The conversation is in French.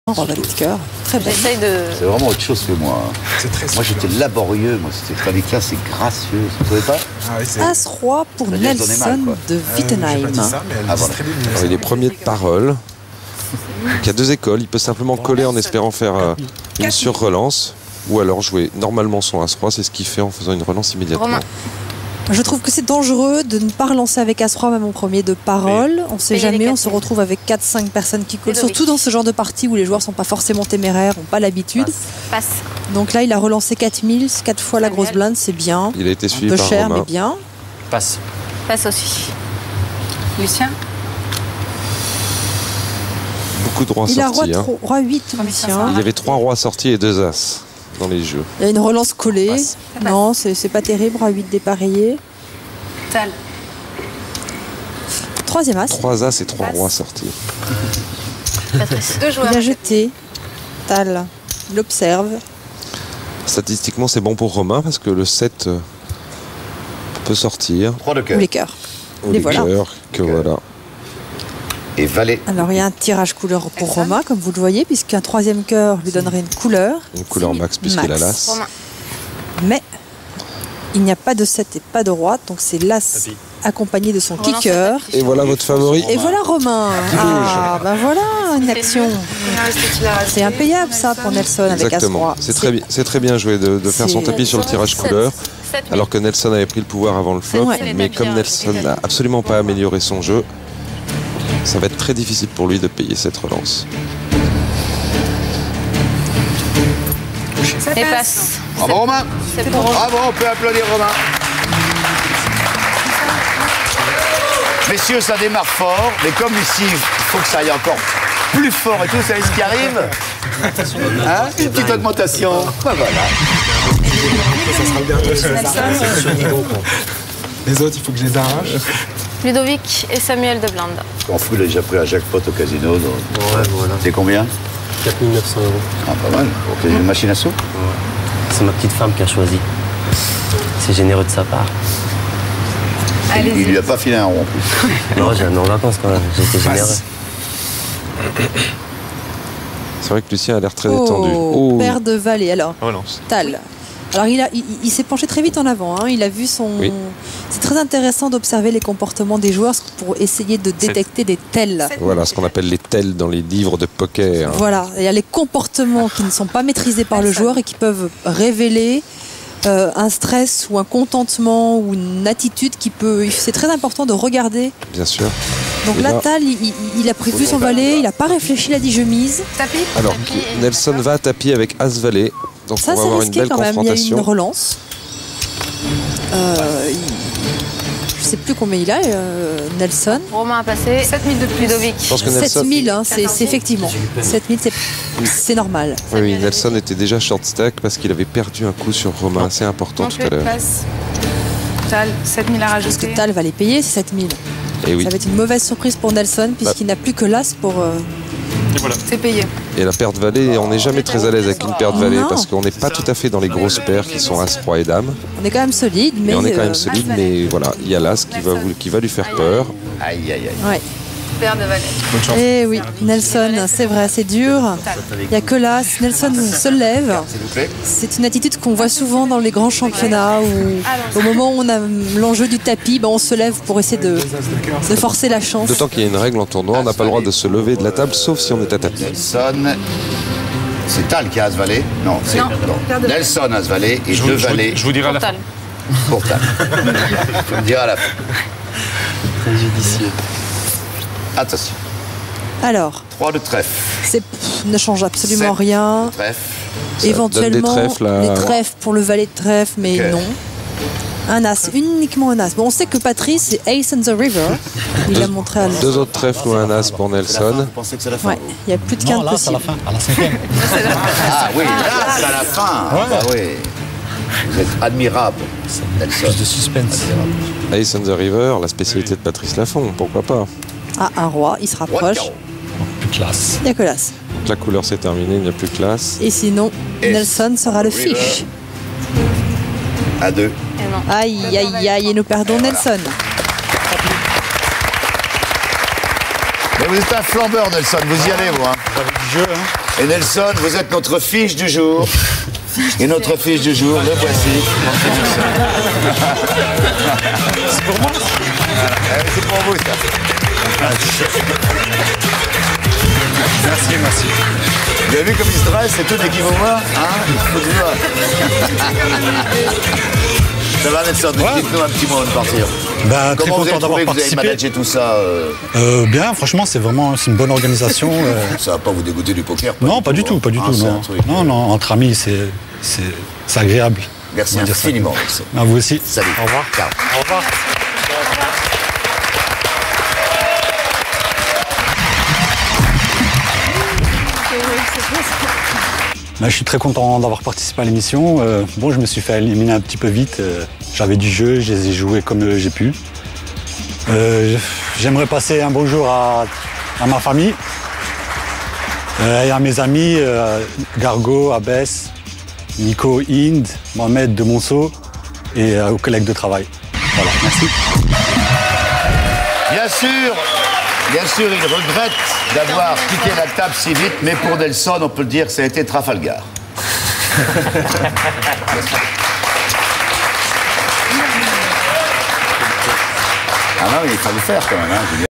Roi valet de cœur, très bien. J'essaye de... C'est vraiment autre chose que moi. C'est très Moi j'étais laborieux, moi c'était tandis que là c'est gracieux, vous trouvez pas? Ah oui, c'est... As-Roi pour Ça veut dire que j'en ai Nelson mal, quoi. de Wittenheim. J'ai pas dit ça, mais elle voilà. très bien. Alors, il est premier de parole. Donc, il y a deux écoles. Il peut simplement coller en espérant faire une sur-relance. Ou alors jouer normalement son As-Roi. C'est ce qu'il fait en faisant une relance immédiatement. Romain. Je trouve que c'est dangereux de ne pas relancer avec As-Roi même en premier de parole. On ne sait Payer les jamais, on 4 se retrouve avec 4-5 personnes qui collent. Ludovic. Surtout dans ce genre de partie où les joueurs ne sont pas forcément téméraires, n'ont pas l'habitude. Passe. Donc là, il a relancé 4000, 4 fois la grosse blinde, c'est bien. Il a été Un suivi peu par cher, Romain. mais bien. Passe. Passe aussi. Lucien. Beaucoup de rois Il a roi, sortis. Hein. roi 8, Lucien. Il y avait 3 rois sortis et 2 As dans les jeux. Il y a une relance collée. Passe. Non, c'est pas terrible, roi 8 dépareillé. Tal. Troisième As. 3 As et 3 rois sortis. Patrice. Deux joueurs. Il a jeté. Tal. Il observe. Statistiquement, c'est bon pour Romain parce que le 7 peut sortir. 3 de Ou cœur. les cœurs. Ou Les les voilà. cœurs, que voilà. Et valet. Alors il y a un tirage couleur pour Romain, comme vous le voyez, puisqu'un troisième cœur lui donnerait une couleur. Une couleur max puisqu'il a Max. l'As. Romain. Mais il n'y a pas de 7 et pas de roi, donc c'est l'As accompagné de son Relance kicker. attaque. Et voilà votre favori. Et voilà Romain. Ah, ben voilà une action. C'est impayable ça pour Nelson avec Exactement. As-Roi. C'est très bien joué de faire son c'est- tapis sur le tirage couleur. 7 Alors que Nelson avait pris le pouvoir avant le flop. Ouais. Mais comme Nelson n'a absolument pas amélioré son jeu, ça va être très difficile pour lui de payer cette relance. Et passe. Bravo Romain. C'est pour Romain. Bravo, on peut applaudir Romain. Messieurs, ça démarre fort, mais comme ici, il faut que ça aille encore plus fort et tout, vous savez ce qui arrive? Hein? Une petite augmentation. Ben voilà. Ça sera le dernier. Les autres, il faut que je les arrache. Ludovic et Samuel de Blinde. On fout, il a déjà pris un jackpot au casino. Donc... Ouais, voilà. C'est combien? 4 900 €. Ah, pas mal. Ok, une machine à sous? C'est ma petite femme qui a choisi. C'est généreux de sa part. Il lui a pas filé un rond en plus. Non, j'ai un an en vacances quand même. J'étais généreux. C'est vrai que Lucien a l'air très détendu. Oh, paire de valets. Alors, Relance. Tal. Alors il s'est penché très vite en avant. Hein. Il a vu son. Oui. C'est très intéressant d'observer les comportements des joueurs pour essayer de détecter des tels. Voilà ce qu'on appelle les tels dans les livres de poker. Voilà, il y a les comportements qui ne sont pas maîtrisés par le joueur et qui peuvent révéler un stress ou un contentement ou une attitude qui peut. C'est très important de regarder. Bien sûr. Donc Et là, là- Tal, il a prévu son valet, il n'a pas réfléchi, il a dit je mise. Tapis. Alors, Tapis et- Nelson va à tapis avec As-Valet. Donc Ça, on va c'est avoir une risqué belle quand même. Il y a eu une confrontation. relance. Je sais plus combien il a, Nelson. Romain a passé. 7000 de plus. Ludovic. Je pense que Nelson, 7000, hein, c'est effectivement. 7000, c'est normal. oui, Nelson était déjà short stack parce qu'il avait perdu un coup sur Romain assez important Non tout plus. à l'heure. Passe. Tal. 7000 à Parce rajouter. que Tal va les payer, ces 7000. Et oui. Ça va être une mauvaise surprise pour Nelson puisqu'il n'a plus que l'As pour. C'est payé. Et la paire de valet, on n'est jamais très à l'aise avec une paire de valets Non. parce qu'on n'est pas tout à fait dans les grosses paires qui sont As, Roi et Dame. On est quand même solide, mais. Mais on est quand même solide, mais voilà, il y a l'As qui va lui faire peur. Aïe, aïe, aïe. Ouais. Paire de valets. Bonne chance. Eh oui, Nelson, c'est vrai, c'est dur. Il n'y a que l'As. Nelson se lève. S'il vous plaît. C'est une attitude qu'on voit souvent dans les grands championnats où, au moment où on a l'enjeu du tapis, ben on se lève pour essayer de forcer la chance. D'autant qu'il y a une règle en tournoi, on n'a pas le droit de se lever de la table sauf si on est à tapis. Nelson. C'est Tal qui a As-Valet? Non, c'est Non, non. paire de- Nelson As-Valet et deux valets Je vous dirai à la fin. Total. pour Tal. Tu me diras à la fin. Très judicieux. Attention. Alors, 3 de trèfle. ne change absolument Sept. rien. Trèfle. Ça Éventuellement, donne des trèfles, là. les trèfles pour le valet de trèfle, mais Ok. non. Un As, uniquement un As. Bon, on sait que Patrice, c'est Ace and the River. Il l'a montré à l'heure. 2 autres trèfles ou un As pour Nelson. Vous pensez que c'est la fin? Ouais, il n'y a plus de quinte possible. à la cinquième. Ah oui, là, c'est à la fin. Ah, bah oui. Vous êtes admirable, Nelson. Plus de suspense. Ace and the River, la spécialité de Patrice Laffont, pourquoi pas. Ah, un roi, il se Roi de rapproche. carreau. Plus classe. Il n'y a que l'As. Donc la couleur c'est terminé, il n'y a plus de classe. Et sinon, S. Nelson sera le River. fiche. À 2. Et non. Aïe, aïe, aïe, et nous perdons Nelson. Mais vous êtes un flambeur, Nelson. Vous y allez, vous. Hein. Avec du jeu, hein. Et Nelson, vous êtes notre fiche du jour. Et notre fiche du jour, le voici. C'est pour moi. C'est pour vous, ça. Merci, merci. Vous avez vu comme il se dresse, c'est tout dès qu'il vous voit, hein? Faut que je vois. Ça va, Nelson, dites-nous un petit mot de partir. Ben, très Comment vous content avez d'avoir trouvé que vous avez participé. managé tout ça Bien, franchement, c'est une bonne organisation. Ça va pas vous dégoûter du poker? Non, pas du tout, pas du tout. C'est Non. un truc. Non, non, entre amis, c'est agréable. Merci On va dire ça. infiniment, Nelson. À vous aussi. Salut. Au revoir. Ciao. Au revoir. Ben, je suis très content d'avoir participé à l'émission. Bon, je me suis fait éliminer un petit peu vite. J'avais du jeu, je les ai joués comme j'ai pu. J'aimerais passer un bonjour à ma famille et à mes amis Gargo, Abès, Nico, Inde, Mohamed de Monceau et aux collègues de travail. Voilà, merci. Bien sûr, il regrette d'avoir quitté la table si vite, mais pour Nelson, on peut le dire, ça a été Trafalgar. Ah non, il fallait le faire quand même, hein, je veux dire.